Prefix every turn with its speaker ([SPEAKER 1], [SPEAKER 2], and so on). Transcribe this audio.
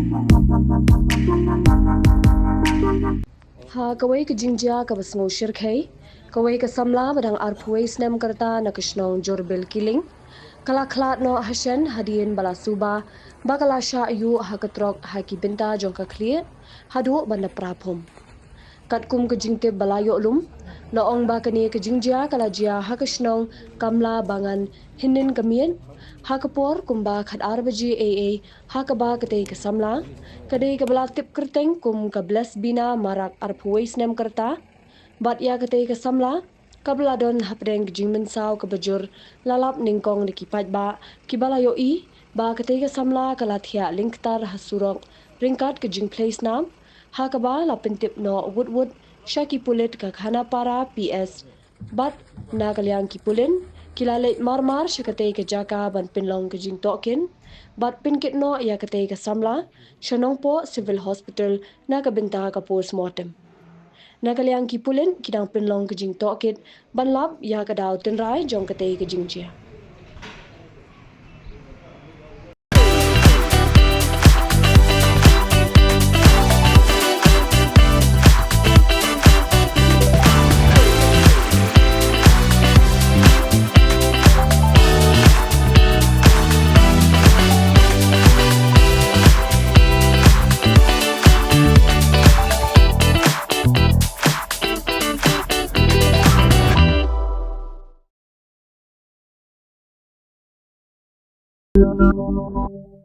[SPEAKER 1] Ha kawai ke jingjia ka basngo shirkhai kawai ka samla badang arpuai snem karta na krishnong jorbel kiling kala khlat no hashan hadien bala suba bakala Shah Iuh Haka Trok haki binta jong ka Khlieh hadu banda prapum katkum ke jingte balayo lum loong ba kani ke jingjia kala jia hakashnong kamla bangan hinin kamien hakapor kumba khat arbaji aa hakaba kate ke samla kadai ke bala tip kerteng kum ka bless bina marak arpuai snem karta bat ya kate ke samla kabla don hapdeng jingmen saw ke bajur lalap ningkong ni kipat ba kibala yo I ba kate ke samla kala thia linktar hasurok ringkat ke jing place nam hakaba la pentip no wood shaki pulit ka khana para PS bat na kalyang ki pulin kilalet marmar shakate ke jaka ban pinlong ke jing tokin bat pinkit no ya kate ke samla shanongpo civil hospital na ka binta ka postmortem na kalyang ki pulin kidang pinlong ke jing tokit ban lap ya ka daw tinrai jong kate ke jing jia
[SPEAKER 2] Thank you.